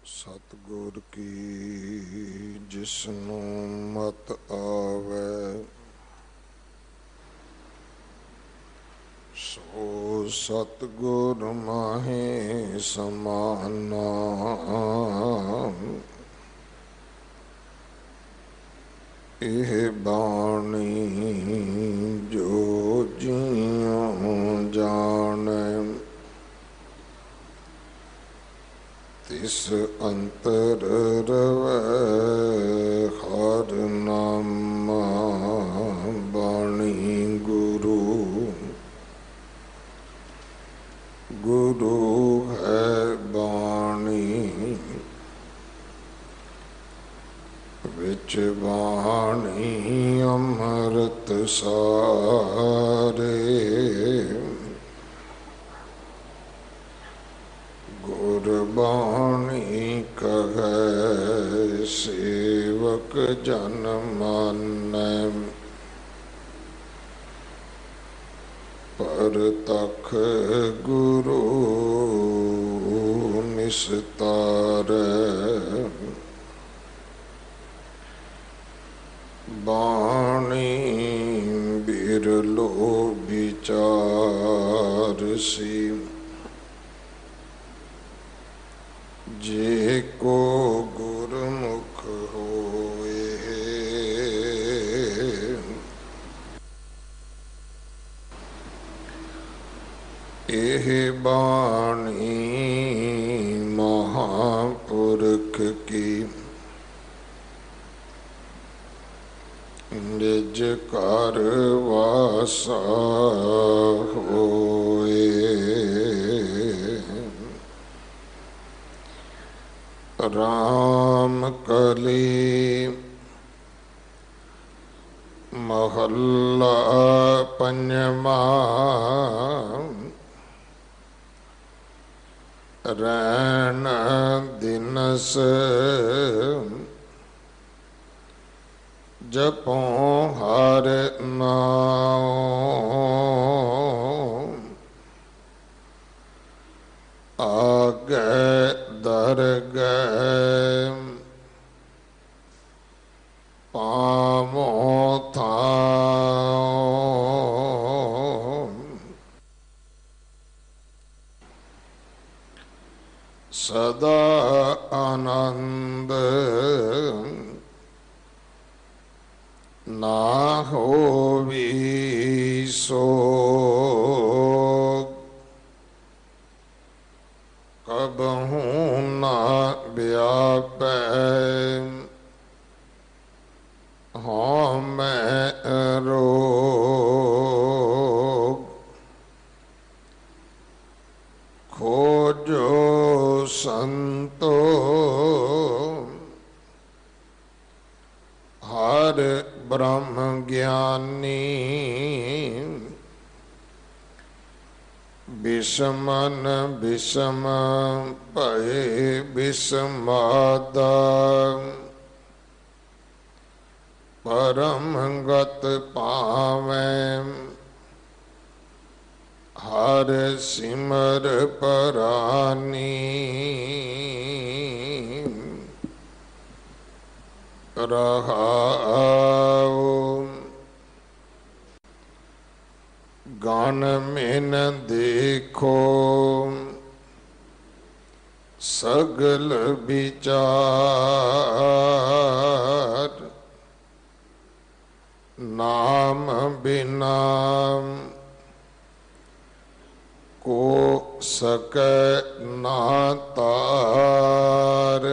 सतगुर की जिसनों मत आवे, सो सतगुर माहे समाना। एह बाणी जो जियों जाने, तिस अंतर रवै हर नामा। बाणी गुरु गुरु है बाणी, विच बाणी अमृत सारे। गुरबाणी कहे सेवक जन मानै, परतख गुरु निस्तारै। बाणी बिरलो विचारसी, जे को गुरमुख होए। एह बाणी महापुरख की, निज कर वासा होए। राम कली महला पंजवा, रैन दिनस जपों हर नाम। आगे दरगह पामो थाम। सदा आनंद ना होवी सोग, कबहू ना व्यापै हाँ मैं रोग। खोजो संतो हर ब्रह्म ज्ञानी, विषमन विषम भय विषमादा। परम गत पावैं हर सिमर परानी। रहाओ गान में न देखो सगल विचार, नाम बिना को सके ना तार।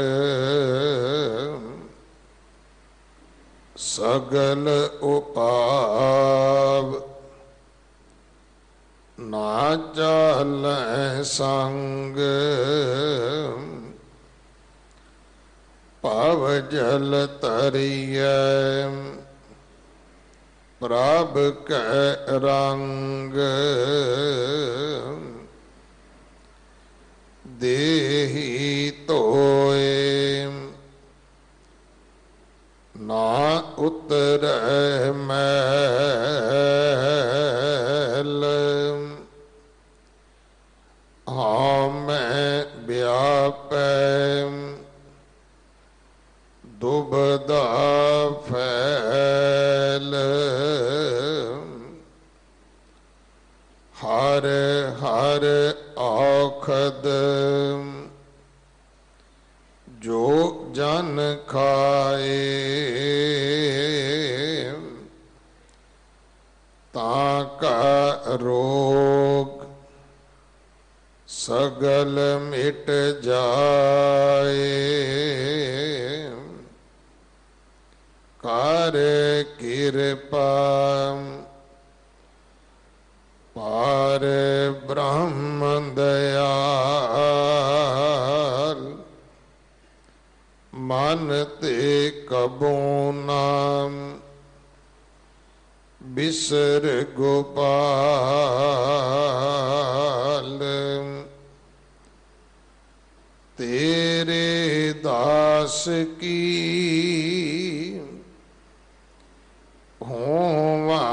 सगल उपाव ना चालै संग, पव जल तरियै प्रभ कै रंग। देही तोए ना उतरै मैल, हाँ मैं व्यापै दुबदा फैल हर हर औखद जो जन खाए ताका रोग सगल मिट जाए कर कृपा पार ब्रह्म दयाल मन ते कबो नाम बिसर गोपाल तेरे दास की होवा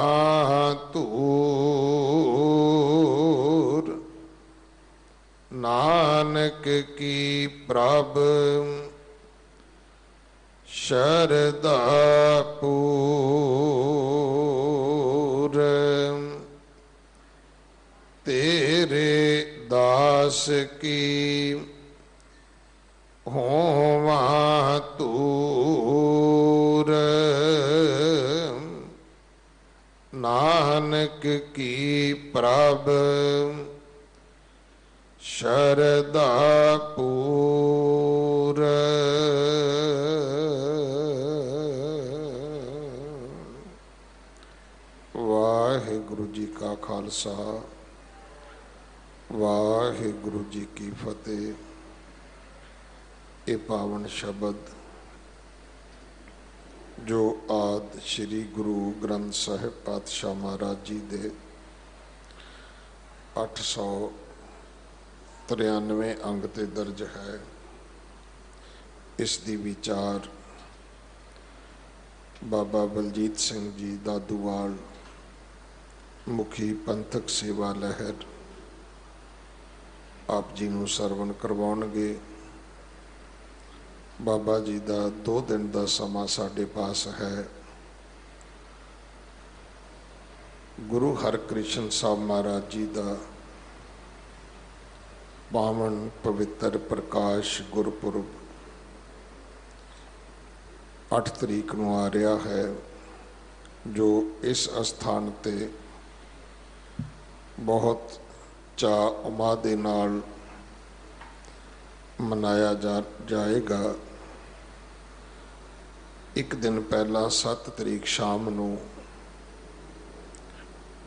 तूर नानक की प्रभ शरदा पूर तेरे दास की होवा तूर नानक की प्रभ शरदा पूर वाहिगुरु जी का खालसा वाहिगुरु जी की फतेह। ये पावन शब्द जो आद श्री गुरु ग्रंथ साहिब पातशाह महाराज जी दे 893 अंग ते दर्ज है। इस दी विचार बाबा बलजीत सिंह जी दादूवाल मुखी पंथक सेवा लहर आप जी नूं सरवण करवाउणगे। बाबा जी का 2 दिन का समा साडे पास है। गुरु हरकृष्ण साहब महाराज जी का पावन पवित्र प्रकाश गुरपुरब 8 तरीक नूं आ रहा है, जो इस अस्थान ते बहुत चा उमा दे नाल मनाया जाएगा। एक दिन पहला 7 तरीक शाम नूं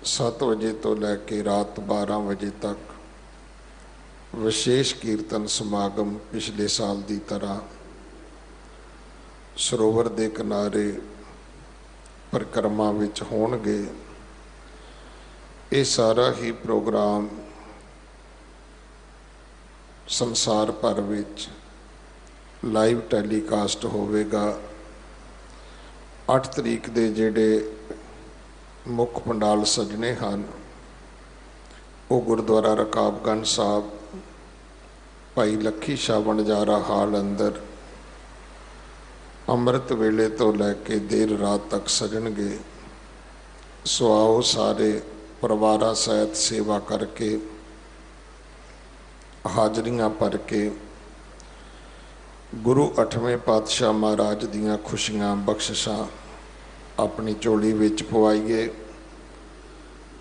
7 बजे तो लैके रात 12 बजे तक विशेष कीर्तन समागम पिछले साल की तरह सरोवर के किनारे परिक्रमा विच होणगे। ये सारा ही प्रोग्राम संसार भर विच लाइव टैलीकास्ट होवेगा। 8 तरीक दे जिहड़े मुख पंडाल सजने हैं वो गुरुद्वारा रकाबगंज साहब भाई लखी शाह वणजारा हाल अंदर अमृत वेले तो लैके देर रात तक सजणगे। सो आओ सारे परिवारा सहित सेवा करके हाजरियां भर के गुरु 8वें पातशाह महाराज दियां खुशियां बख्शिशां अपनी झोली विच पवाईए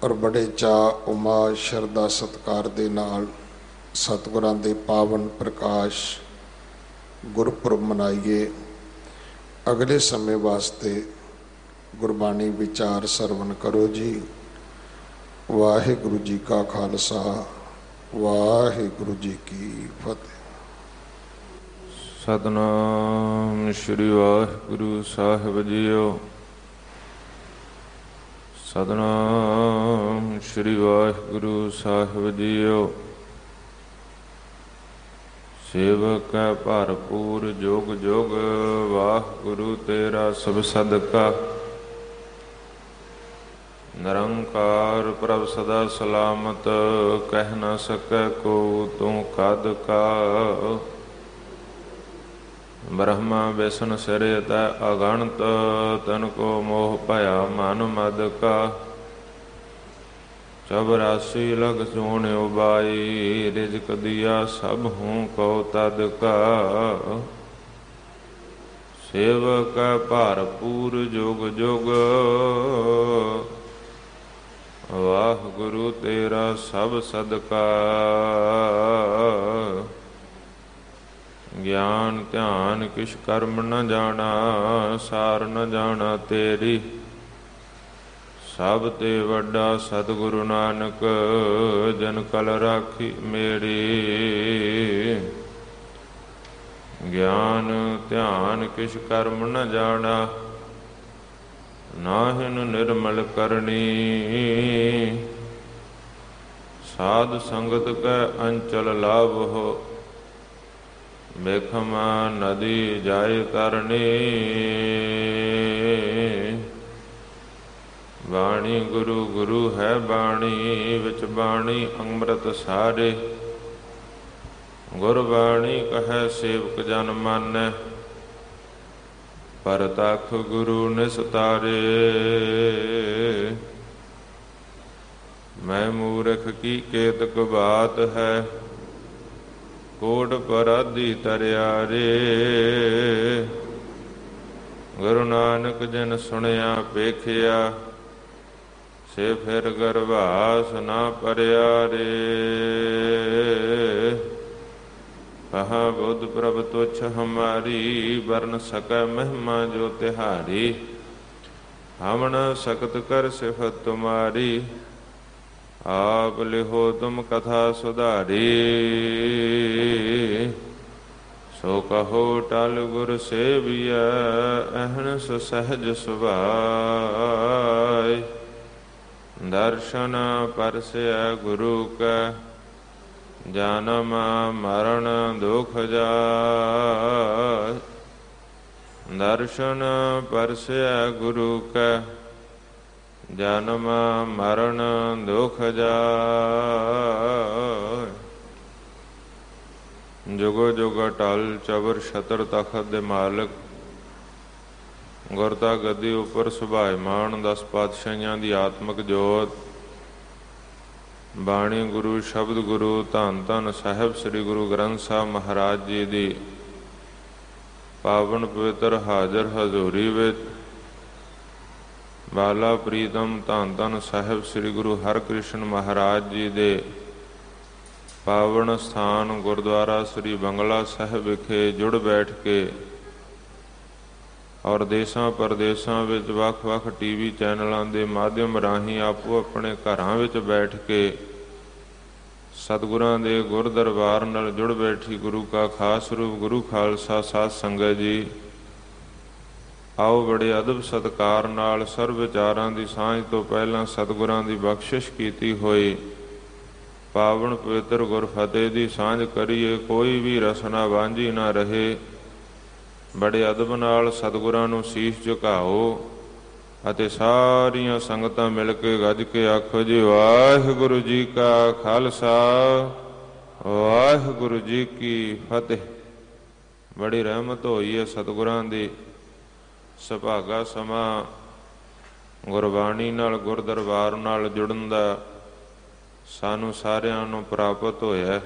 और बड़े चाह उमा शरदा सत्कार दे नाल सतगुरां दे पावन प्रकाश गुरपुरब मनाइए। अगले समय वास्ते गुरबाणी विचार सरवण करो जी। वाहिगुरु जी का खालसा वाहिगुरु जी की फतेह। सतनाम श्री वाहिगुरु साहिब जीओ। सतनाम श्री वाहिगुरु साहिब जीओ। सेवक है भरपूर जोग जोग वाहिगुरु तेरा सब सदका। निरंकार प्रभ सदा सलामत कह न सकै को तू कद का। ब्रह्मा बिसन सिर तय अगणत तन को मोह भया मन मद का 84 लख जोन उबाई रिजक दिया सब हूँ को तद का सेवक भरपूर जुग जुग वाह गुरु तेरा सब सदका ज्ञान ध्यान किश कर्म न जाना सार न जाना तेरी सब ते वड्डा सतगुरु नानक जन कल राखी मेरी ज्ञान ध्यान किश कर्म न जाना नाहिन निर्मल करनी साध संगत कै अंचल लाभ हो बेखमा नदी जाय तरनी बाणी गुरु गुरु है बाणी विच बाणी अमृत सारे गुरबाणी कहे सेवक जन मानै पर तख गुरु निस्तारे मैं मूर्ख की केतक बात है कोट पराधी तरिया रे गुरु नानक जिन सुनिया पेखिया से फिर गर्भास ना परिया रे कहा बुद्ध प्रभ तुच्छ हमारी वर्ण सकै महिमा जो तिहारी हम न सकत कर सिफत तुम्हारी आप लिहो तुम कथा सुधारी सो कहो टल गुर सेविया अहनस सहज सुभाय दर्शन परसय गुरु का जन्म मरण दुख जाय दर्शन परसय गुरु का जन्म मरण दुख जाय जुगो जुग टल चबर छतर तखत दे मालक गुरता गद्दी उपर सुभायमान 10 पातशाहियां दी आत्मक जोत बाणी गुरु शब्द गुरु धन धन साहिब श्री गुरु ग्रंथ साहब महाराज जी दी पावन पवित्र हाजर हजूरी विच बाला प्रीतम धन धन साहिब श्री गुरु हरकृष्ण महाराज जी दे पावन स्थान गुरुद्वारा श्री बंगला साहिब विखे जुड़ बैठ के और देशां परदेसां विच वख-वख टीवी चैनलों के माध्यम राही आपो अपने घरां विच बैठ के सतगुरां दे गुर दरबार नाल जुड़ बैठी गुरु का खास रूप गुरु खालसा साध संगत जी आओ बड़े अदब सत्कार नाल सर्व विचारां दी सांझ तो पहलां सतगुरां दी बख्शिश कीती होई पावन पवित्र गुर फतेह दी सांझ करिए कोई भी रसना वांझी ना रहे बड़े अदब नाल सतगुरां नूं शीश झुकाओ ਅਤੇ ਸਾਰੀਆਂ ਸੰਗਤਾਂ ਮਿਲ ਕੇ ਗੱਜ ਕੇ ਆਖੋ ਜੀ ਵਾਹਿਗੁਰੂ ਜੀ ਕਾ ਖਾਲਸਾ ਵਾਹਿਗੁਰੂ ਜੀ ਕੀ ਫਤਿਹ। ਬੜੀ ਰਹਿਮਤ ਹੋਈ ਹੈ ਸਤਿਗੁਰਾਂ ਦੀ ਸੁਭਾਗਾ ਸਮਾਂ ਗੁਰਬਾਣੀ ਨਾਲ ਗੁਰ ਦਰਬਾਰ ਨਾਲ ਜੁੜਨ ਦਾ ਸਾਨੂੰ ਸਾਰਿਆਂ ਨੂੰ ਪ੍ਰਾਪਤ ਹੋਇਆ।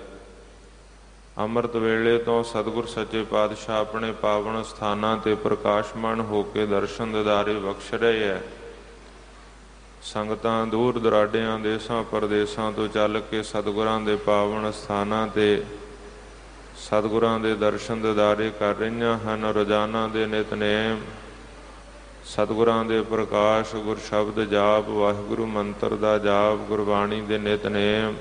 ਅੰਮ੍ਰਿਤ ਵੇਲੇ ਤੋਂ ਸਤਿਗੁਰ ਸੱਚੇ ਪਾਤਸ਼ਾਹ ਆਪਣੇ ਪਾਵਨ ਸਥਾਨਾਂ ਤੇ ਪ੍ਰਕਾਸ਼ਮਾਨ ਹੋ ਕੇ ਦਰਸ਼ਨ ਦਿਦਾਰੇ ਬਖਸ਼ ਰਹੇ ਹੈ। ਸੰਗਤਾਂ ਦੂਰ ਦੁਰਾਡਿਆਂ ਦੇਸਾਂ ਪਰਦੇਸਾਂ ਤੋਂ ਚੱਲ ਕੇ ਸਤਿਗੁਰਾਂ ਦੇ ਪਾਵਨ ਸਥਾਨਾਂ ਤੇ ਸਤਿਗੁਰਾਂ ਦੇ ਦਰਸ਼ਨ ਦਿਦਾਰੇ ਕਰ ਰਹੀਆਂ ਹਨ। ਰੋਜ਼ਾਨਾ ਦੇ ਨਿਤਨੇਮ ਸਤਿਗੁਰਾਂ ਦੇ ਪ੍ਰਕਾਸ਼ ਗੁਰ ਸ਼ਬਦ ਜਾਪ ਵਾਹਿਗੁਰੂ ਮੰਤਰ ਦਾ ਜਾਪ ਗੁਰਬਾਣੀ ਦੇ ਨਿਤਨੇਮ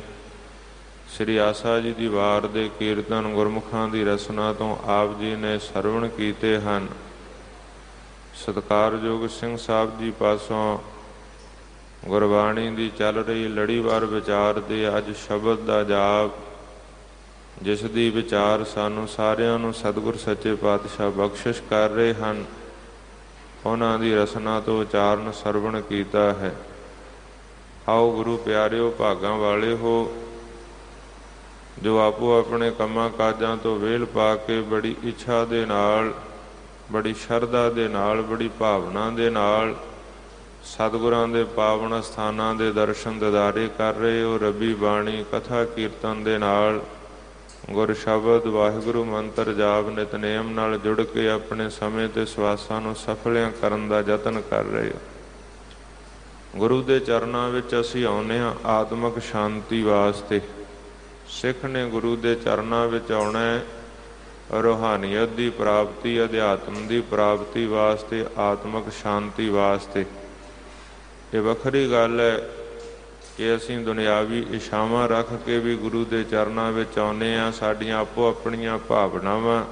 ਸ੍ਰੀ ਆਸਾ ਜੀ ਦੀ ਵਾਰ ਦੇ ਕੀਰਤਨ ਗੁਰਮੁਖਾਂ ਦੀ ਰਸਨਾ ਤੋਂ ਆਪ ਜੀ ਨੇ ਸਰਵਣ ਕੀਤੇ ਹਨ। ਸਤਿਕਾਰਯੋਗ ਸਿੰਘ ਸਾਹਿਬ ਜੀ ਪਾਸੋਂ ਗੁਰਬਾਣੀ ਦੀ ਚੱਲ ਰਹੀ ਲੜੀਵਾਰ ਵਿਚਾਰ ਦੇ ਅੱਜ ਸ਼ਬਦ ਦਾ ਜਾਪ ਜਿਸ ਦੀ ਵਿਚਾਰ ਸਾਨੂੰ ਸਾਰਿਆਂ ਨੂੰ ਸਤਿਗੁਰ ਸੱਚੇ ਪਾਤਸ਼ਾਹ ਬਖਸ਼ਿਸ਼ ਕਰ ਰਹੇ ਹਨ ਉਹਨਾਂ ਦੀ ਰਸਨਾ ਤੋਂ ਉਚਾਰਨ ਸਰਵਣ ਕੀਤਾ ਹੈ। ਆਓ ਗੁਰੂ ਪਿਆਰਿਓ ਭਾਗਾਂ ਵਾਲੇ ਹੋ ਜੋ ਆਪੋ ਆਪਣੇ ਕੰਮਾਂ ਕਾਜਾਂ ਤੋਂ ਵਿਹਲ ਪਾ ਕੇ ਬੜੀ ਇੱਛਾ ਦੇ ਨਾਲ, ਬੜੀ ਸ਼ਰਧਾ ਦੇ ਨਾਲ, ਬੜੀ ਭਾਵਨਾ ਦੇ ਨਾਲ ਸਤਿਗੁਰਾਂ ਦੇ ਪਾਵਨ ਸਥਾਨਾਂ ਦੇ ਦਰਸ਼ਨ ਦਿਦਾਰੇ ਕਰ ਰਹੇ ਹੋ। ਰੱਬੀ ਬਾਣੀ ਕਥਾ ਕੀਰਤਨ ਦੇ ਨਾਲ, ਗੁਰ ਸ਼ਬਦ ਵਾਹਿਗੁਰੂ ਮੰਤਰ ਜਾਪ ਨਿਤਨੇਮ ਨਾਲ ਜੁੜ ਕੇ ਆਪਣੇ ਸਮੇਂ ਤੇ ਸਵਾਸਾਂ ਨੂੰ ਸਫਲਿਆਂ ਕਰਨ ਦਾ ਯਤਨ ਕਰ ਰਹੇ ਹੋ। ਗੁਰੂ ਦੇ ਚਰਨਾਂ ਵਿੱਚ ਅਸੀਂ ਆਉਂਦੇ ਹਾਂ ਆਤਮਿਕ ਸ਼ਾਂਤੀ ਵਾਸਤੇ। ਸਿੱਖ ਨੇ ਗੁਰੂ ਦੇ ਚਰਨਾਂ ਵਿੱਚ ਆਉਣਾ ਹੈ ਰੂਹਾਨੀਅਤ ਦੀ ਪ੍ਰਾਪਤੀ, ਅਧਿਆਤਮ ਦੀ ਪ੍ਰਾਪਤੀ ਵਾਸਤੇ, ਆਤਮਿਕ ਸ਼ਾਂਤੀ ਵਾਸਤੇ। ਇਹ ਵੱਖਰੀ ਗੱਲ ਹੈ ਕਿ ਅਸੀਂ ਦੁਨਿਆਵੀ ਇੱਛਾਵਾਂ ਰੱਖ ਕੇ ਵੀ ਗੁਰੂ ਦੇ ਚਰਨਾਂ ਵਿੱਚ ਆਉਂਦੇ ਹਾਂ। ਸਾਡੀਆਂ ਆਪੋ ਆਪਣੀਆਂ ਭਾਵਨਾਵਾਂ,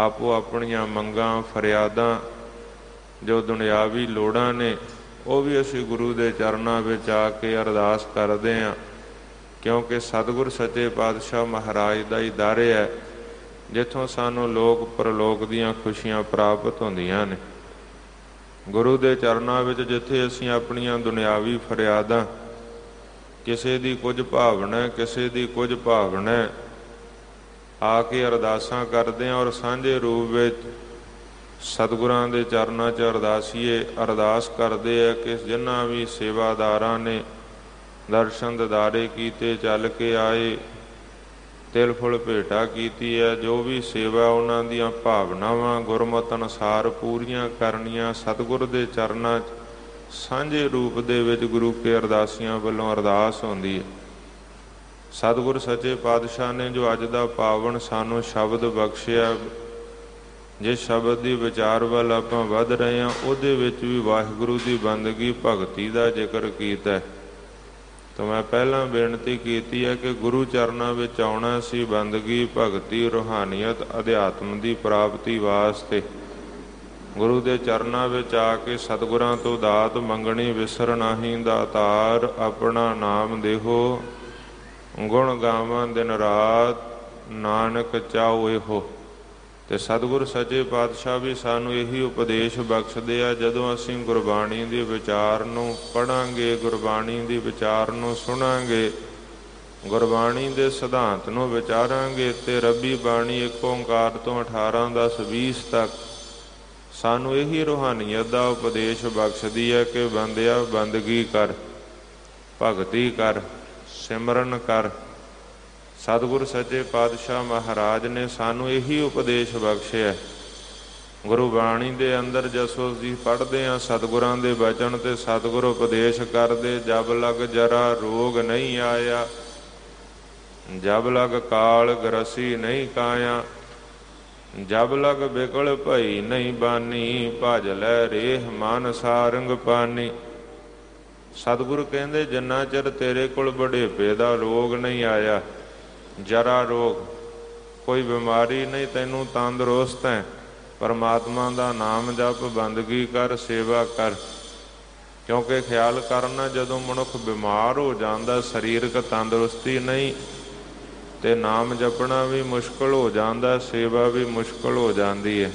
ਆਪੋ ਆਪਣੀਆਂ ਮੰਗਾਂ, ਫਰਿਆਦਾਂ, ਜੋ ਦੁਨਿਆਵੀ ਲੋੜਾਂ ਨੇ, ਉਹ ਵੀ ਅਸੀਂ ਗੁਰੂ ਦੇ ਚਰਨਾਂ ਵਿੱਚ ਆ ਕੇ ਅਰਦਾਸ ਕਰਦੇ ਹਾਂ। ਕਿਉਂਕਿ ਸਤਿਗੁਰ ਸੱਚੇ ਪਾਤਸ਼ਾਹ ਮਹਾਰਾਜ ਦਾ ਹੀ ਦਰ ਹੈ ਜਿੱਥੋਂ ਸਾਨੂੰ ਲੋਕ ਪਰਲੋਕ ਦੀਆਂ ਖੁਸ਼ੀਆਂ ਪ੍ਰਾਪਤ ਹੁੰਦੀਆਂ ਨੇ। ਗੁਰੂ ਦੇ ਚਰਨਾਂ ਵਿੱਚ ਜਿੱਥੇ ਅਸੀਂ ਆਪਣੀਆਂ ਦੁਨਿਆਵੀ ਫਰਿਆਦਾਂ, ਕਿਸੇ ਦੀ ਕੁਝ ਭਾਵਨਾ, ਕਿਸੇ ਦੀ ਕੁਝ ਭਾਵਨਾ, ਆ ਕੇ ਅਰਦਾਸਾਂ ਕਰਦੇ ਹਾਂ ਔਰ ਸਾਂਝੇ ਰੂਪ ਵਿੱਚ ਸਤਿਗੁਰਾਂ ਦੇ ਚਰਨਾਂ 'ਚ ਅਰਦਾਸ ਕਰਦੇ ਆ ਕਿ ਜਿਨ੍ਹਾਂ ਵੀ ਸੇਵਾਦਾਰਾਂ ਨੇ ਦਰਸ਼ਨ ਦਿਦਾਰੇ ਕੀਤੇ, ਚੱਲ ਕੇ ਆਏ, ਤਿਲ ਫੁੱਲ ਭੇਟਾ ਕੀਤੀ ਹੈ, ਜੋ ਵੀ ਸੇਵਾ ਉਹਨਾਂ ਦੀਆਂ ਭਾਵਨਾਵਾਂ ਗੁਰਮਤਿ ਅਨੁਸਾਰ ਪੂਰੀਆਂ ਕਰਨੀਆਂ, ਸਤਿਗੁਰ ਦੇ ਚਰਨਾਂ 'ਚ ਸਾਂਝੇ ਰੂਪ ਦੇ ਵਿੱਚ ਗੁਰੂ ਕੇ ਅਰਦਾਸੀਆਂ ਵੱਲੋਂ ਅਰਦਾਸ ਹੁੰਦੀ ਹੈ। ਸਤਿਗੁਰ ਸੱਚੇ ਪਾਤਸ਼ਾਹ ਨੇ ਜੋ ਅੱਜ ਦਾ ਪਾਵਨ ਸਾਨੂੰ ਸ਼ਬਦ ਬਖਸ਼ਿਆ, ਜਿਸ ਸ਼ਬਦ ਦੀ ਵਿਚਾਰ ਵੱਲ ਆਪਾਂ ਵੱਧ ਰਹੇ ਹਾਂ, ਉਹਦੇ ਵਿੱਚ ਵੀ ਵਾਹਿਗੁਰੂ ਦੀ ਬੰਦਗੀ ਭਗਤੀ ਦਾ ਜ਼ਿਕਰ ਕੀਤਾ। ਤਾਂ ਮੈਂ ਪਹਿਲਾਂ ਬੇਨਤੀ ਕੀਤੀ ਹੈ ਕਿ ਗੁਰੂ ਚਰਨਾਂ ਵਿੱਚ ਆਉਣਾ ਸੀ ਬੰਦਗੀ, ਭਗਤੀ, ਰੂਹਾਨੀਅਤ, ਅਧਿਆਤਮ ਦੀ ਪ੍ਰਾਪਤੀ ਵਾਸਤੇ। ਗੁਰੂ ਦੇ ਚਰਨਾਂ ਵਿੱਚ ਆ ਕੇ ਸਤਿਗੁਰਾਂ ਤੋਂ ਦਾਤ ਮੰਗਣੀ ਵਿਸਰ ਨਾਹੀਂ, ਦਾਤਾਰ ਆਪਣਾ ਨਾਮ ਦੇਹੋ, ਗੁਣ ਗਾਵਾਂ ਦਿਨ ਰਾਤ, ਨਾਨਕ ਚਾਉ ਇਹੋ। ਅਤੇ ਸਤਿਗੁਰ ਸੱਚੇ ਪਾਤਸ਼ਾਹ ਵੀ ਸਾਨੂੰ ਇਹੀ ਉਪਦੇਸ਼ ਬਖਸ਼ਦੇ ਆ। ਜਦੋਂ ਅਸੀਂ ਗੁਰਬਾਣੀ ਦੇ ਵਿਚਾਰ ਨੂੰ ਪੜ੍ਹਾਂਗੇ, ਗੁਰਬਾਣੀ ਦੀ ਵਿਚਾਰ ਨੂੰ ਸੁਣਾਂਗੇ, ਗੁਰਬਾਣੀ ਦੇ ਸਿਧਾਂਤ ਨੂੰ ਵਿਚਾਰਾਂਗੇ, ਅਤੇ ਰੱਬੀ ਬਾਣੀ ਇੱਕ ਓਂਕਾਰ ਤੋਂ 18, 10, 20 ਤੱਕ ਸਾਨੂੰ ਇਹੀ ਰੂਹਾਨੀਅਤ ਦਾ ਉਪਦੇਸ਼ ਬਖਸ਼ਦੀ ਹੈ ਕਿ ਬੰਦਿਆ ਬੰਦਗੀ ਕਰ, ਭਗਤੀ ਕਰ, ਸਿਮਰਨ ਕਰ। ਸਤਿਗੁਰ ਸੱਚੇ ਪਾਤਸ਼ਾਹ ਮਹਾਰਾਜ ਨੇ ਸਾਨੂੰ ਇਹੀ ਉਪਦੇਸ਼ ਬਖਸ਼ਿਆ। ਗੁਰੂ ਬਾਣੀ ਦੇ ਅੰਦਰ ਜਦੋਂ ਅਸੀਂ ਪੜ੍ਹਦੇ ਹਾਂ ਸਤਿਗੁਰਾਂ ਦੇ ਬਚਨ ਤੇ ਸਤਿਗੁਰ ਉਪਦੇਸ਼ ਕਰਦੇ, ਜਬ ਲਗ ਜਰਾ ਰੋਗ ਨਹੀਂ ਆਇਆ, ਜਬ ਲਗ ਕਾਲ ਗਰਸੀ ਨਹੀਂ ਕਾਇਆ, ਜਬ ਲਗ ਬਿਕਲ ਭਈ ਨਹੀਂ ਬਾਨੀ, ਭਜ ਲੈ ਰੇਹ ਮਨ ਸਾਰੰਗ ਪਾਨੀ। ਸਤਿਗੁਰੂ ਕਹਿੰਦੇ ਜਿੰਨਾ ਚਿਰ ਤੇਰੇ ਕੋਲ ਬੁਢੇਪੇ ਦਾ ਰੋਗ ਨਹੀਂ ਆਇਆ, ਜਰਾ ਰੋਗ, ਕੋਈ ਬਿਮਾਰੀ ਨਹੀਂ, ਤੈਨੂੰ ਤੰਦਰੁਸਤ ਹੈ, ਪਰਮਾਤਮਾ ਦਾ ਨਾਮ ਜਪ, ਬੰਦਗੀ ਕਰ, ਸੇਵਾ ਕਰ। ਕਿਉਂਕਿ ਖਿਆਲ ਕਰਨਾ, ਜਦੋਂ ਮਨੁੱਖ ਬਿਮਾਰ ਹੋ ਜਾਂਦਾ, ਸਰੀਰਕ ਤੰਦਰੁਸਤੀ ਨਹੀਂ, ਤੇ ਨਾਮ ਜਪਣਾ ਵੀ ਮੁਸ਼ਕਲ ਹੋ ਜਾਂਦਾ, ਸੇਵਾ ਵੀ ਮੁਸ਼ਕਲ ਹੋ ਜਾਂਦੀ ਹੈ।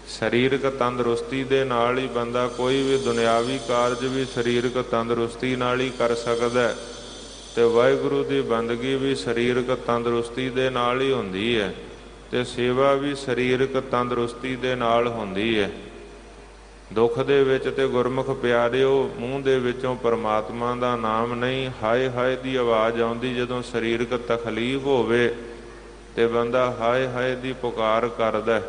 ਸਰੀਰਕ ਤੰਦਰੁਸਤੀ ਦੇ ਨਾਲ ਹੀ ਬੰਦਾ ਕੋਈ ਵੀ ਦੁਨਿਆਵੀ ਕਾਰਜ ਵੀ ਸਰੀਰਕ ਤੰਦਰੁਸਤੀ ਨਾਲ ਹੀ ਕਰ ਸਕਦਾ, ਅਤੇ ਵਾਹਿਗੁਰੂ ਦੀ ਬੰਦਗੀ ਵੀ ਸਰੀਰਕ ਤੰਦਰੁਸਤੀ ਦੇ ਨਾਲ ਹੀ ਹੁੰਦੀ ਹੈ, ਅਤੇ ਸੇਵਾ ਵੀ ਸਰੀਰਕ ਤੰਦਰੁਸਤੀ ਦੇ ਨਾਲ ਹੁੰਦੀ ਹੈ। ਦੁੱਖ ਦੇ ਵਿੱਚ ਤੇ ਗੁਰਮੁਖ ਪਿਆਰਿਓ, ਮੂੰਹ ਦੇ ਵਿੱਚੋਂ ਪਰਮਾਤਮਾ ਦਾ ਨਾਮ ਨਹੀਂ, ਹਾਏ ਹਾਏ ਦੀ ਆਵਾਜ਼ ਆਉਂਦੀ। ਜਦੋਂ ਸਰੀਰਕ ਤਕਲੀਫ ਹੋਵੇ ਤੇ ਬੰਦਾ ਹਾਏ ਹਾਏ ਦੀ ਪੁਕਾਰ ਕਰਦਾ।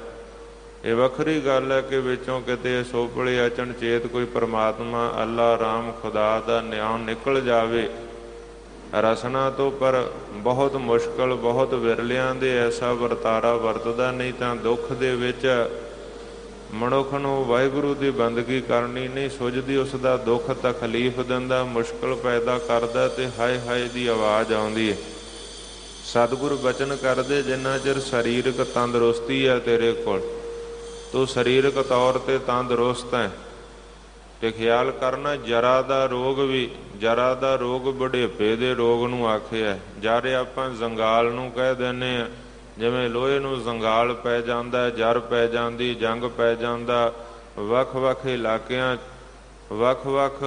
ਇਹ ਵੱਖਰੀ ਗੱਲ ਹੈ ਕਿ ਵਿੱਚੋਂ ਕਿਤੇ ਸੋਪਲੇ ਅਚਨਚੇਤ ਕੋਈ ਪਰਮਾਤਮਾ, ਅੱਲਾ, ਰਾਮ, ਖੁਦਾ ਦਾ ਨਾਮ ਨਿਕਲ ਜਾਵੇ ਰਸਨਾ ਤੋਂ, ਪਰ ਬਹੁਤ ਮੁਸ਼ਕਲ, ਬਹੁਤ ਵਿਰਲਿਆਂ ਦੇ ਐਸਾ ਵਰਤਾਰਾ ਵਰਤਦਾ। ਨਹੀਂ ਤਾਂ ਦੁੱਖ ਦੇ ਵਿੱਚ ਮਨੁੱਖ ਨੂੰ ਵਾਹਿਗੁਰੂ ਦੀ ਬੰਦਗੀ ਕਰਨੀ ਨਹੀਂ ਸੁਝਦੀ, ਉਸ ਦਾ ਦੁੱਖ ਤਕਲੀਫ ਦਿੰਦਾ, ਮੁਸ਼ਕਲ ਪੈਦਾ ਕਰਦਾ, ਅਤੇ ਹਾਏ ਹਾਏ ਦੀ ਆਵਾਜ਼ ਆਉਂਦੀ ਹੈ। ਸਤਿਗੁਰੂ ਬਚਨ ਕਰਦੇ, ਜਿੰਨਾ ਚਿਰ ਸਰੀਰਕ ਤੰਦਰੁਸਤੀ ਹੈ ਤੇਰੇ ਕੋਲ, ਤੂੰ ਸਰੀਰਕ ਤੌਰ 'ਤੇ ਤੰਦਰੁਸਤ ਹੈ, ਅਤੇ ਖਿਆਲ ਕਰਨਾ ਜਰਾ ਦਾ ਰੋਗ ਵੀ, ਜਰਾ ਦਾ ਰੋਗ ਬੁਢੇਪੇ ਦੇ ਰੋਗ ਨੂੰ ਆਖਿਆ। ਜਰ ਆਪਾਂ ਜੰਗਾਲ ਨੂੰ ਕਹਿ ਦਿੰਦੇ ਹਾਂ, ਜਿਵੇਂ ਲੋਹੇ ਨੂੰ ਜੰਗਾਲ ਪੈ ਜਾਂਦਾ, ਜਰ ਪੈ ਜਾਂਦੀ, ਜੰਗ ਪੈ ਜਾਂਦਾ। ਵੱਖ ਵੱਖ ਇਲਾਕਿਆਂ, ਵੱਖ ਵੱਖ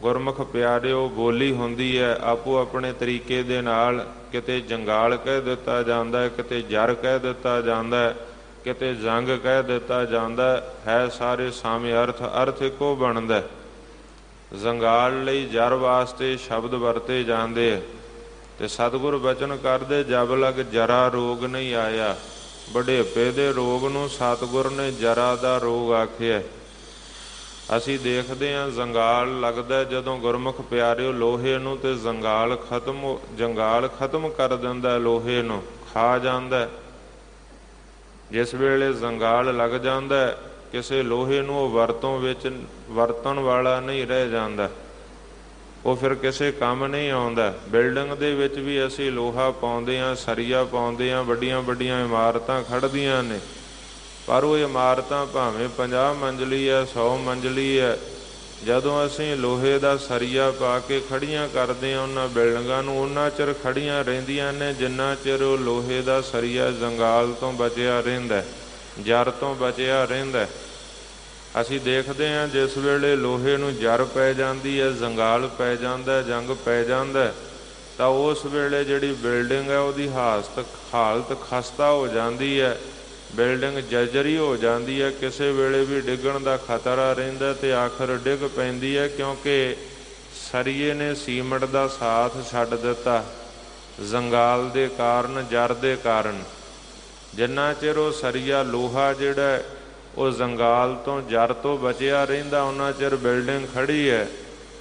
ਗੁਰਮੁਖ ਪਿਆਰਿਓ ਬੋਲੀ ਹੁੰਦੀ ਹੈ ਆਪੋ ਆਪਣੇ ਤਰੀਕੇ ਦੇ ਨਾਲ। ਕਿਤੇ ਜੰਗਾਲ ਕਹਿ ਦਿੱਤਾ ਜਾਂਦਾ ਹੈ, ਕਿਤੇ ਜਰ ਕਹਿ ਦਿੱਤਾ ਜਾਂਦਾ ਹੈ, ਕਿਤੇ ਜੰਗ ਕਹਿ ਦਿੱਤਾ ਜਾਂਦਾ ਹੈ। ਸਾਰੇ ਸਾਵੇਂ ਅਰਥ ਇੱਕੋ ਬਣਦਾ। ਜੰਗਾਲ ਲਈ ਜਰ ਵਾਸਤੇ ਸ਼ਬਦ ਵਰਤੇ ਜਾਂਦੇ ਹੈ। ਤੇ ਸਤਿਗੁਰ ਬਚਨ ਕਰਦੇ ਜਬ ਲਗ ਜਰਾ ਰੋਗ ਨਹੀਂ ਆਇਆ। ਬੁਢੇਪੇ ਦੇ ਰੋਗ ਨੂੰ ਸਤਿਗੁਰ ਨੇ ਜਰਾ ਦਾ ਰੋਗ ਆਖਿਆ। ਅਸੀਂ ਦੇਖਦੇ ਹਾਂ ਜੰਗਾਲ ਲੱਗਦਾ ਜਦੋਂ ਗੁਰਮੁਖ ਪਿਆਰਿਓ ਲੋਹੇ ਨੂੰ, ਤੇ ਜੰਗਾਲ ਖਤਮ ਕਰ ਦਿੰਦਾ, ਲੋਹੇ ਨੂੰ ਖਾ ਜਾਂਦਾ। ਜਿਸ ਵੇਲੇ ਜੰਗਾਲ ਲੱਗ ਜਾਂਦਾ ਕਿਸੇ ਲੋਹੇ ਨੂੰ, ਉਹ ਵਰਤਣ ਵਾਲਾ ਨਹੀਂ ਰਹਿ ਜਾਂਦਾ, ਉਹ ਫਿਰ ਕਿਸੇ ਕੰਮ ਨਹੀਂ ਆਉਂਦਾ। ਬਿਲਡਿੰਗ ਦੇ ਵਿੱਚ ਵੀ ਅਸੀਂ ਲੋਹਾ ਪਾਉਂਦੇ ਹਾਂ, ਸਰੀਆ ਪਾਉਂਦੇ ਹਾਂ, ਵੱਡੀਆਂ ਵੱਡੀਆਂ ਇਮਾਰਤਾਂ ਖੜ੍ਹਦੀਆਂ ਨੇ, ਪਰ ਉਹ ਇਮਾਰਤਾਂ ਭਾਵੇਂ 50 ਮੰਜ਼ਲੀ ਹੈ, 100 ਮੰਜ਼ਲੀ ਹੈ, ਜਦੋਂ ਅਸੀਂ ਲੋਹੇ ਦਾ ਸਰੀਆ ਪਾ ਕੇ ਖੜ੍ਹੀਆਂ ਕਰਦੇ ਹਾਂ ਉਹਨਾਂ ਬਿਲਡਿੰਗਾਂ ਨੂੰ, ਉਹਨਾਂ ਚਿਰ ਖੜ੍ਹੀਆਂ ਰਹਿੰਦੀਆਂ ਨੇ ਜਿੰਨਾ ਚਿਰ ਉਹ ਲੋਹੇ ਦਾ ਸਰੀਆ ਜੰਗਾਲ ਤੋਂ ਬਚਿਆ ਰਹਿੰਦਾ, ਜਰ ਤੋਂ ਬਚਿਆ ਰਹਿੰਦਾ। ਅਸੀਂ ਦੇਖਦੇ ਹਾਂ ਜਿਸ ਵੇਲੇ ਲੋਹੇ ਨੂੰ ਜਰ ਪੈ ਜਾਂਦੀ ਹੈ, ਜੰਗਾਲ ਪੈ ਜਾਂਦਾ, ਜੰਗ ਪੈ ਜਾਂਦਾ, ਤਾਂ ਉਸ ਵੇਲੇ ਜਿਹੜੀ ਬਿਲਡਿੰਗ ਹੈ ਉਹਦੀ ਹਾਲਤ ਖਸਤਾ ਹੋ ਜਾਂਦੀ ਹੈ, ਬਿਲਡਿੰਗ ਜਰਜਰੀ ਹੋ ਜਾਂਦੀ ਹੈ, ਕਿਸੇ ਵੇਲੇ ਵੀ ਡਿੱਗਣ ਦਾ ਖਤਰਾ ਰਹਿੰਦਾ ਤੇ ਆਖਰ ਡਿੱਗ ਪੈਂਦੀ ਹੈ, ਕਿਉਂਕਿ ਸਰੀਏ ਨੇ ਸੀਮਟ ਦਾ ਸਾਥ ਛੱਡ ਦਿੱਤਾ ਜੰਗਾਲ ਦੇ ਕਾਰਨ, ਜਰ ਦੇ ਕਾਰਨ। ਜਿੰਨਾ ਚਿਰ ਉਹ ਸਰੀਆ ਲੋਹਾ ਜਿਹੜਾ ਉਹ ਜੰਗਾਲ ਤੋਂ, ਜਰ ਤੋਂ ਬਚਿਆ ਰਹਿੰਦਾ, ਉਹਨਾਂ ਚਿਰ ਬਿਲਡਿੰਗ ਖੜ੍ਹੀ ਹੈ।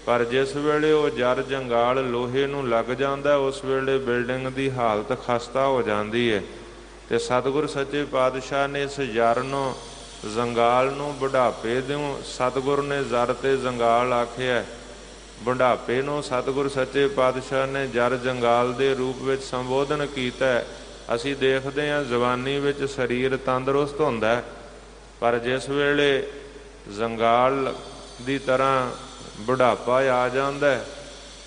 ਪਰ ਜਿਸ ਵੇਲੇ ਉਹ ਜਰ ਜੰਗਾਲ ਲੋਹੇ ਨੂੰ ਲੱਗ ਜਾਂਦਾ, ਉਸ ਵੇਲੇ ਬਿਲਡਿੰਗ ਦੀ ਹਾਲਤ ਖਸਤਾ ਹੋ ਜਾਂਦੀ ਹੈ। ਤੇ ਸਤਿਗੁਰ ਸੱਚੇ ਪਾਤਸ਼ਾਹ ਨੇ ਇਸ ਜਰ ਨੂੰ, ਜੰਗਾਲ ਨੂੰ ਬੁਢਾਪੇ ਨੂੰ ਸਤਿਗੁਰ ਨੇ ਜਰ ਤੇ ਜੰਗਾਲ ਆਖਿਆ। ਬੁਢਾਪੇ ਨੂੰ ਸਤਿਗੁਰ ਸੱਚੇ ਪਾਤਸ਼ਾਹ ਨੇ ਜਰ ਜੰਗਾਲ ਦੇ ਰੂਪ ਵਿੱਚ ਸੰਬੋਧਨ ਕੀਤਾ। ਅਸੀਂ ਦੇਖਦੇ ਹਾਂ ਜਵਾਨੀ ਵਿੱਚ ਸਰੀਰ ਤੰਦਰੁਸਤ ਹੁੰਦਾ, ਪਰ ਜਿਸ ਵੇਲੇ ਜੰਗਾਲ ਦੀ ਤਰ੍ਹਾਂ ਬੁਢਾਪਾ ਆ ਜਾਂਦਾ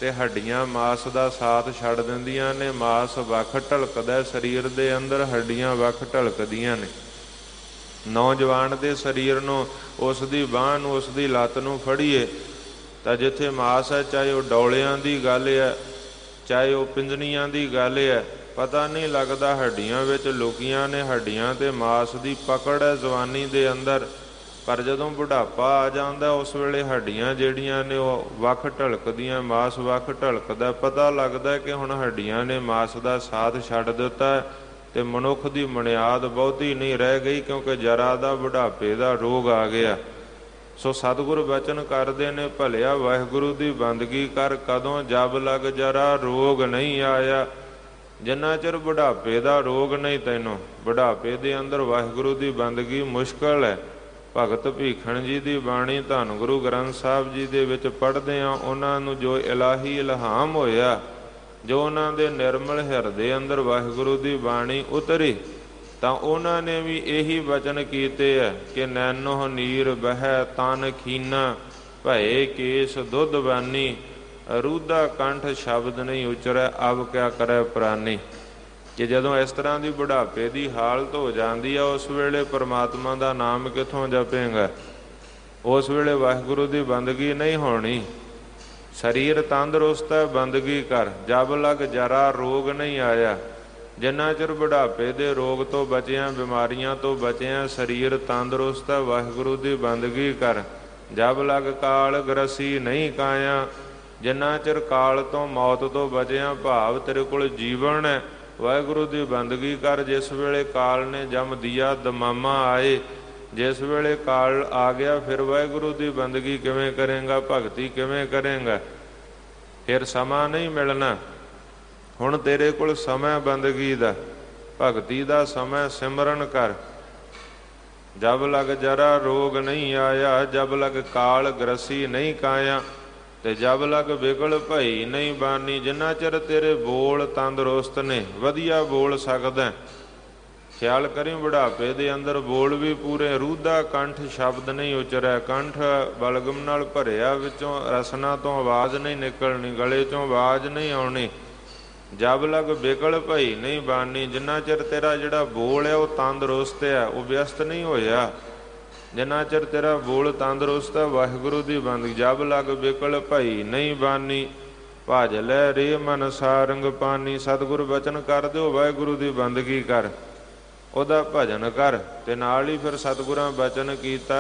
ਤੇ ਹੱਡੀਆਂ ਮਾਸ ਦਾ ਸਾਥ ਛੱਡ ਦਿੰਦੀਆਂ ਨੇ, ਮਾਸ ਵੱਖ ਢਲਕਦਾ ਸਰੀਰ ਦੇ ਅੰਦਰ, ਹੱਡੀਆਂ ਵੱਖ ਢਲਕਦੀਆਂ ਨੇ। ਨੌਜਵਾਨ ਦੇ ਸਰੀਰ ਨੂੰ, ਉਸ ਦੀ ਬਾਂਹ ਨੂੰ, ਉਸ ਦੀ ਲੱਤ ਨੂੰ ਫੜੀਏ ਤਾਂ ਜਿੱਥੇ ਮਾਸ ਹੈ, ਚਾਹੇ ਉਹ ਡੌਲਿਆਂ ਦੀ ਗੱਲ ਹੈ, ਚਾਹੇ ਉਹ ਪਿੰਜਣੀਆਂ ਦੀ ਗੱਲ ਹੈ, ਪਤਾ ਨਹੀਂ ਲੱਗਦਾ ਹੱਡੀਆਂ ਵਿੱਚ ਲੁਕੀਆਂ ਨੇ, ਹੱਡੀਆਂ ਤੇ ਮਾਸ ਦੀ ਪਕੜ ਹੈ ਜਵਾਨੀ ਦੇ ਅੰਦਰ। ਪਰ ਜਦੋਂ ਬੁਢਾਪਾ ਆ ਜਾਂਦਾ ਉਸ ਵੇਲੇ ਹੱਡੀਆਂ ਜਿਹੜੀਆਂ ਨੇ ਉਹ ਵੱਖ ਢਲਕਦੀਆਂ, ਮਾਸ ਵੱਖ ਢਲਕਦਾ, ਪਤਾ ਲੱਗਦਾ ਕਿ ਹੁਣ ਹੱਡੀਆਂ ਨੇ ਮਾਸ ਦਾ ਸਾਥ ਛੱਡ ਦਿੱਤਾ ਤੇ ਮਨੁੱਖ ਦੀ ਬੁਨਿਆਦ ਬਹੁਤੀ ਨਹੀਂ ਰਹਿ ਗਈ, ਕਿਉਂਕਿ ਜਰਾ ਦਾ ਬੁਢਾਪੇ ਦਾ ਰੋਗ ਆ ਗਿਆ। ਸੋ ਸਤਿਗੁਰ ਬਚਨ ਕਰਦੇ ਨੇ, ਭਲਿਆ ਵਾਹਿਗੁਰੂ ਦੀ ਬੰਦਗੀ ਕਰ, ਕਦੋਂ ਜਬ ਲਗ ਜਰਾ ਰੋਗ ਨਹੀਂ ਆਇਆ। ਜਿੰਨਾ ਚਿਰ ਬੁਢਾਪੇ ਦਾ ਰੋਗ ਨਹੀਂ ਤੈਨੂੰ, ਬੁਢਾਪੇ ਦੇ ਅੰਦਰ ਵਾਹਿਗੁਰੂ ਦੀ ਬੰਦਗੀ ਮੁਸ਼ਕਲ ਹੈ। ਭਗਤ ਭੀਖਣ ਜੀ ਦੀ ਬਾਣੀ ਧੰਨ ਗੁਰੂ ਗ੍ਰੰਥ ਸਾਹਿਬ ਜੀ ਦੇ ਵਿੱਚ ਪੜ੍ਹਦੇ ਹਾਂ, ਉਹਨਾਂ ਨੂੰ ਜੋ ਇਲਾਹੀ ਇਲਹਾਮ ਹੋਇਆ, ਜੋ ਉਹਨਾਂ ਦੇ ਨਿਰਮਲ ਹਿਰਦੇ ਅੰਦਰ ਵਾਹਿਗੁਰੂ ਦੀ ਬਾਣੀ ਉਤਰੀ, ਤਾਂ ਉਹਨਾਂ ਨੇ ਵੀ ਇਹੀ ਵਚਨ ਕੀਤੇ ਹੈ ਕਿ ਨੈਨੋ ਨੀਰ ਬਹਿ ਤਨ ਖੀਨਾ, ਭਏ ਕੇਸ ਦੁੱਧ ਬਾਨੀ, ਰੂਦਾ ਕੰਠ ਸ਼ਬਦ ਨਹੀਂ ਉਚਰੈ, ਅਬ ਕਿਆ ਕਰੈ ਪ੍ਰਾਨੀ। ਕਿ ਜਦੋਂ ਇਸ ਤਰ੍ਹਾਂ ਦੀ ਬੁਢਾਪੇ ਦੀ ਹਾਲਤ ਹੋ ਜਾਂਦੀ ਹੈ, ਉਸ ਵੇਲੇ ਪਰਮਾਤਮਾ ਦਾ ਨਾਮ ਕਿੱਥੋਂ ਜਪੇਂਗਾ, ਉਸ ਵੇਲੇ ਵਾਹਿਗੁਰੂ ਦੀ ਬੰਦਗੀ ਨਹੀਂ ਹੋਣੀ। ਸਰੀਰ ਤੰਦਰੁਸਤ ਹੈ, ਬੰਦਗੀ ਕਰ, ਜਬ ਲਗ ਜਰਾ ਰੋਗ ਨਹੀਂ ਆਇਆ। ਜਿੰਨਾ ਚਿਰ ਬੁਢਾਪੇ ਦੇ ਰੋਗ ਤੋਂ ਬਚਿਆ, ਬਿਮਾਰੀਆਂ ਤੋਂ ਬਚਿਆ, ਸਰੀਰ ਤੰਦਰੁਸਤ ਹੈ, ਵਾਹਿਗੁਰੂ ਦੀ ਬੰਦਗੀ ਕਰ। ਜਬ ਲਗ ਕਾਲ ਗ੍ਰਸੀ ਨਹੀਂ ਕਾਇਆ, ਜਿੰਨਾ ਚਿਰ ਕਾਲ ਤੋਂ, ਮੌਤ ਤੋਂ ਬਚਿਆ, ਭਾਵ ਤੇਰੇ ਕੋਲ ਜੀਵਨ ਹੈ, ਵਾਹਿਗੁਰੂ ਦੀ ਬੰਦਗੀ ਕਰ। ਜਿਸ ਵੇਲੇ ਕਾਲ ਨੇ ਜਮ ਦੀਆ ਦਮਾਮਾ ਆਏ, ਜਿਸ ਵੇਲੇ ਕਾਲ ਆ ਗਿਆ, ਫਿਰ ਵਾਹਿਗੁਰੂ ਦੀ ਬੰਦਗੀ ਕਿਵੇਂ ਕਰੇਂਗਾ, ਭਗਤੀ ਕਿਵੇਂ ਕਰੇਂਗਾ, ਫਿਰ ਸਮਾਂ ਨਹੀਂ ਮਿਲਣਾ। ਹੁਣ ਤੇਰੇ ਕੋਲ ਸਮਾਂ ਬੰਦਗੀ ਦਾ, ਭਗਤੀ ਦਾ ਸਮਾਂ, ਸਿਮਰਨ ਕਰ। ਜਬ ਲਗ ਜਰਾ ਰੋਗ ਨਹੀਂ ਆਇਆ, ਜਬ ਲਗ ਕਾਲ ਗ੍ਰਸੀ ਨਹੀਂ ਕਾਇਆ, ਤੇ ਜਬ ਲਗ ਵਿਗਲ ਭਈ ਨਹੀਂ ਬਾਨੀ। ਜਿੰਨਾ ਚਿਰ ਤੇਰੇ ਬੋਲ ਤੰਦਰੁਸਤ ਨੇ, ਵਧੀਆ ਬੋਲ ਸਕਦਾ, ਖਿਆਲ ਕਰੀ ਬੁਢਾਪੇ ਦੇ ਅੰਦਰ ਬੋਲ ਵੀ ਪੂਰੇ, ਰੂਦਾ ਕੰਠ ਸ਼ਬਦ ਨਹੀਂ ਉਚਰਿਆ, ਕੰਠ ਬਲਗਮ ਨਾਲ ਭਰਿਆ, ਵਿੱਚੋਂ ਰਸਨਾ ਤੋਂ ਆਵਾਜ਼ ਨਹੀਂ ਨਿਕਲਣੀ, ਗਲੇ ਚੋਂ ਆਵਾਜ਼ ਨਹੀਂ ਆਉਣੀ। ਜਬ ਲਗ ਵਿਗਲ ਭਈ ਨਹੀਂ ਬਾਨੀ, ਜਿੰਨਾ ਚਿਰ ਤੇਰਾ ਜਿਹੜਾ ਬੋਲ ਹੈ ਉਹ ਤੰਦਰੁਸਤ ਹੈ, ਉਹ ਵਿਅਸਤ ਨਹੀਂ ਹੋਇਆ, ਜਿਨਾ ਚਿਰ ਤੇਰਾ ਬੋਲ ਤੰਦਰੁਸਤ ਹੈ। ਵਾਹਿਗੁਰੂ ਦੀ ਬੰਦਗੀ ਜਬ ਲਗ ਬਿਕਲ ਭਈ ਨਹੀਂ ਬਾਨੀ, ਭਜ ਲੈ ਰੇ ਮਨ ਸਾਰੰਗ ਪਾਨੀ। ਸਤਿਗੁਰ ਬਚਨ ਕਰ ਦਿਓ, ਵਾਹਿਗੁਰੂ ਦੀ ਬੰਦਗੀ ਕਰ, ਉਹਦਾ ਭਜਨ ਕਰ। ਤੇ ਨਾਲ ਹੀ ਫਿਰ ਸਤਿਗੁਰਾਂ ਬਚਨ ਕੀਤਾ,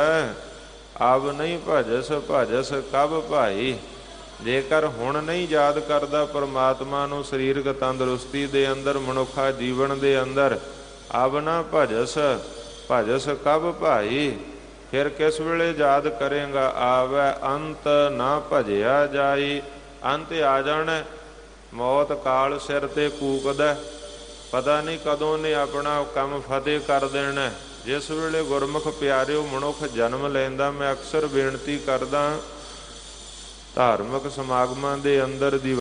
ਆਬ ਨਹੀਂ ਭਜਸ ਭਜਸ ਕਬ ਭਾਈ। ਜੇਕਰ ਹੁਣ ਨਹੀਂ ਯਾਦ ਕਰਦਾ ਪਰਮਾਤਮਾ ਨੂੰ ਸਰੀਰਕ ਤੰਦਰੁਸਤੀ ਦੇ ਅੰਦਰ, ਮਨੁੱਖਾ ਜੀਵਨ ਦੇ ਅੰਦਰ, ਆਬ ਨਾ ਭਜਸ ਭਜਸ ਕਬ ਭਾਈ, ਫਿਰ ਕਿਸ ਵੇਲੇ ਯਾਦ ਕਰੇਗਾ। ਆਵੈ ਅੰਤ ਨਾ ਭਜਿਆ ਜਾਈ। ਅੰਤ ਆ ਜਾਣਾ, ਮੌਤ ਕਾਲ ਸਿਰ ਤੇ ਕੂਕਦਾ, ਪਤਾ ਨਹੀਂ ਕਦੋਂ ਨੇ ਆਪਣਾ ਕੰਮ ਫਤਿਹ ਕਰ ਦੇਣਾ। ਜਿਸ ਵੇਲੇ ਗੁਰਮੁਖ ਪਿਆਰਿਓ ਮਨੁੱਖ ਜਨਮ ਲੈਂਦਾ, ਮੈਂ ਅਕਸਰ ਬੇਨਤੀ ਕਰਦਾ, ਧਾਰਮਿਕ ਸਮਾਗਮਾਂ ਦੇ ਅੰਦਰ ਦੀ